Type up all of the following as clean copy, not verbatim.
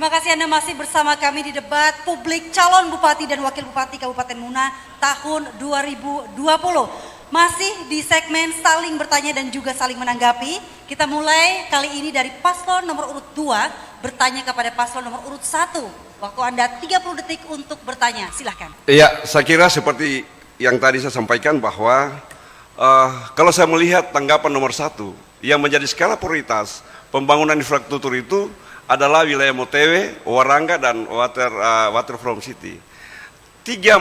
Terima kasih Anda masih bersama kami di debat publik calon Bupati dan Wakil Bupati Kabupaten Muna tahun 2020. Masih di segmen saling bertanya dan juga saling menanggapi. Kita mulai kali ini dari paslon nomor urut 2 bertanya kepada paslon nomor urut 1. Waktu Anda 30 detik untuk bertanya, silahkan. Iya, saya kira seperti yang tadi saya sampaikan bahwa kalau saya melihat tanggapan nomor 1 yang menjadi skala prioritas pembangunan infrastruktur itu adalah wilayah Motewe, Warangga, dan Waterfront City. Tiga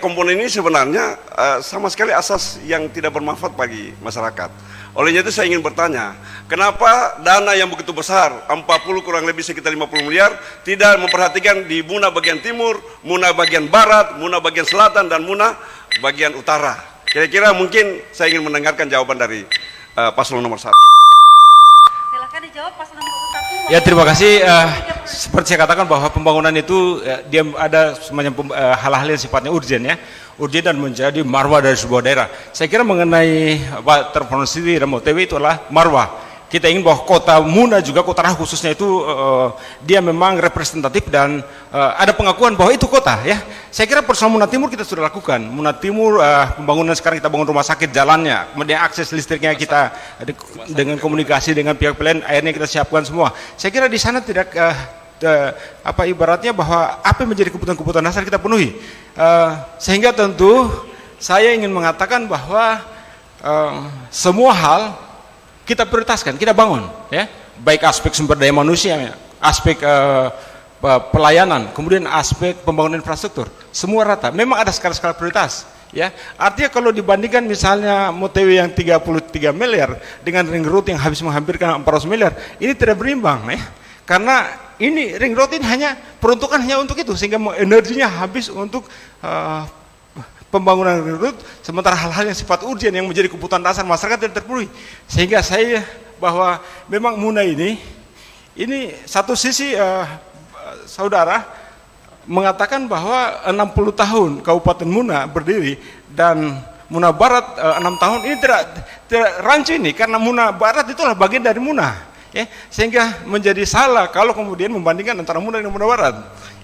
komponen ini sebenarnya sama sekali asas yang tidak bermanfaat bagi masyarakat. Olehnya itu saya ingin bertanya, kenapa dana yang begitu besar, 40 kurang lebih sekitar 50 miliar, tidak memperhatikan di Muna bagian timur, Muna bagian barat, Muna bagian selatan, dan Muna bagian utara? Kira-kira mungkin saya ingin mendengarkan jawaban dari paslon nomor 1. Silakan dijawab paslon nomor urut 1. Ya, terima kasih. Seperti saya katakan bahwa pembangunan itu dia ada semacam hal-hal yang sifatnya urgen ya, urgen dan menjadi marwah dari sebuah daerah. Saya kira mengenai Waterfront City dan Motewe itu adalah marwah. Kita ingin bahwa kota Muna juga, kota Raha khususnya itu dia memang representatif dan ada pengakuan bahwa itu kota ya. Saya kira persoalan Muna Timur kita sudah lakukan. Muna Timur pembangunan sekarang kita bangun rumah sakit, jalannya, kemudian akses listriknya kita dengan komunikasi dengan pihak PLN, airnya kita siapkan semua. Saya kira di sana tidak ibaratnya bahwa apa yang menjadi kebutuhan-kebutuhan dasar kita penuhi. Sehingga tentu saya ingin mengatakan bahwa semua hal kita prioritaskan, kita bangun ya, baik aspek sumber daya manusia, aspek pelayanan, kemudian aspek pembangunan infrastruktur, semua rata. Memang ada skala-skala prioritas ya. Artinya kalau dibandingkan misalnya Motewe yang 33 miliar dengan ring road yang habis menghampirkan 400 miliar, ini tidak berimbang ya. Karena ini ring road ini hanya peruntukan hanya untuk itu, sehingga energinya habis untuk pembangunan ring road, sementara hal-hal yang sifat urgen yang menjadi kebutuhan dasar masyarakat tidak terpenuhi. Sehingga saya bahwa memang Muna ini satu sisi saudara mengatakan bahwa 60 tahun Kabupaten Muna berdiri dan Muna Barat 6 tahun ini tidak rancu ini, karena Muna Barat itulah bagian dari Muna. Ya, sehingga menjadi salah kalau kemudian membandingkan antara Muna dan Muna Barat.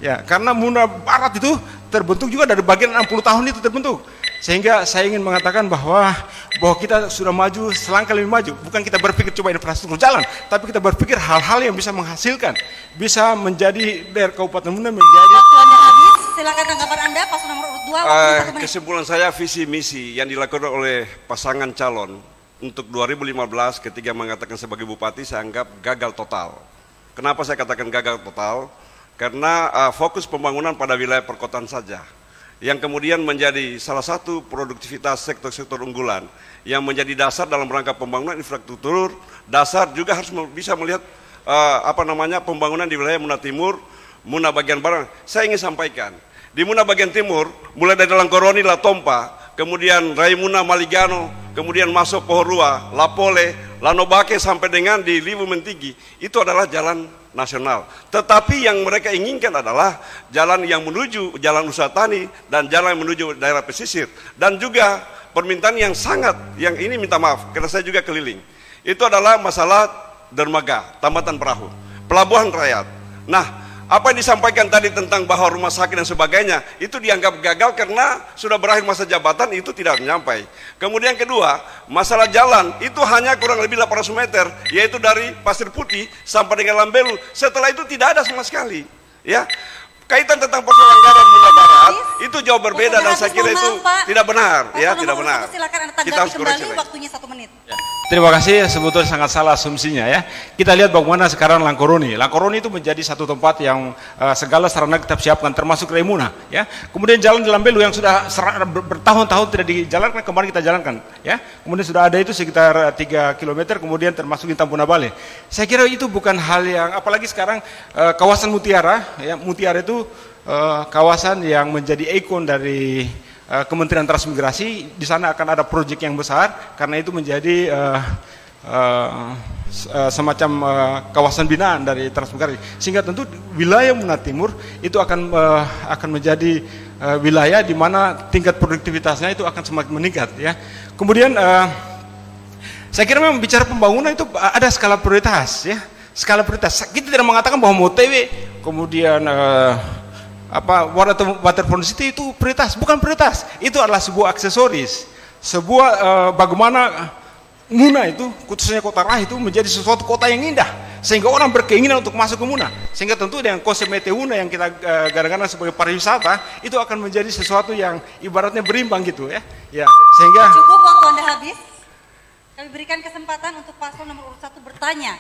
Ya, karena Muna Barat itu terbentuk juga dari bagian 60 tahun itu terbentuk. Sehingga saya ingin mengatakan bahwa kita sudah maju selangkah lebih maju. Bukan kita berpikir coba infrastruktur jalan, tapi kita berpikir hal-hal yang bisa menghasilkan, bisa menjadi daerah Kabupaten Muna menjadi. Waktu Anda habis, silakan tanggapan Anda paslon nomor urut 2. Kesimpulan saya, visi misi yang dilakukan oleh pasangan calon untuk 2015 ketika mengatakan sebagai bupati saya anggap gagal total. Kenapa saya katakan gagal total? Karena fokus pembangunan pada wilayah perkotaan saja, yang kemudian menjadi salah satu produktivitas sektor-sektor unggulan yang menjadi dasar dalam rangka pembangunan infrastruktur. Dasar juga harus bisa melihat pembangunan di wilayah Muna Timur, Muna bagian barat. Saya ingin sampaikan, di Muna bagian timur mulai dari Langkoroni, Latompa, kemudian Raimuna, Maligano, kemudian masuk Pohorua, Lapole, Lanobake sampai dengan di Liwu Mentigi, itu adalah jalan nasional. Tetapi yang mereka inginkan adalah jalan yang menuju jalan usaha tani dan jalan yang menuju daerah pesisir. Dan juga permintaan yang sangat, yang ini minta maaf karena saya juga keliling, itu adalah masalah dermaga, tambatan perahu, pelabuhan rakyat. Nah, apa yang disampaikan tadi tentang bahwa rumah sakit dan sebagainya itu dianggap gagal karena sudah berakhir masa jabatan, itu tidak menyampai. Kemudian kedua, masalah jalan itu hanya kurang lebih 800 meter, yaitu dari Pasir Putih sampai dengan Lambelu. Setelah itu tidak ada sama sekali. Ya, kaitan tentang persoalan anggaran Muna Barat itu jauh berbeda dan saya kira itu tidak benar. Ya, tidak benar. Silakan Anda tanggapi Kita harus koreksi kembali, lagi. waktunya 1 menit. Ya. Terima kasih, sebetulnya sangat salah asumsinya ya. Kita lihat bagaimana sekarang Langkoroni. Langkoroni itu menjadi satu tempat yang segala sarana kita siapkan, termasuk Raimuna ya. Kemudian jalan di Lambelu yang sudah bertahun-tahun tidak dijalankan, kemarin kita jalankan ya. Kemudian sudah ada itu sekitar 3 km, kemudian termasuk di Tampuna Bale. Saya kira itu bukan hal yang, apalagi sekarang kawasan Mutiara ya. Mutiara itu kawasan yang menjadi ikon dari Kementerian Transmigrasi. Di sana akan ada proyek yang besar, karena itu menjadi semacam kawasan binaan dari Transmigrasi. Sehingga tentu wilayah Muna Timur itu akan menjadi wilayah di mana tingkat produktivitasnya itu akan semakin meningkat ya. Kemudian saya kira memang bicara pembangunan itu ada skala prioritas ya. skala prioritas. Kita tidak mengatakan bahwa motorway kemudian waterfront city itu prioritas, bukan prioritas. Itu adalah sebuah aksesoris, sebuah bagaimana Muna itu, khususnya kota Raih itu menjadi sesuatu kota yang indah, sehingga orang berkeinginan untuk masuk ke Muna. Sehingga tentu dengan konsep Metehuna yang kita gadang-gadang sebagai pariwisata, itu akan menjadi sesuatu yang ibaratnya berimbang gitu ya. Ya, sehingga Cukup waktu Anda habis. Kami berikan kesempatan untuk paslon nomor urut 1 bertanya.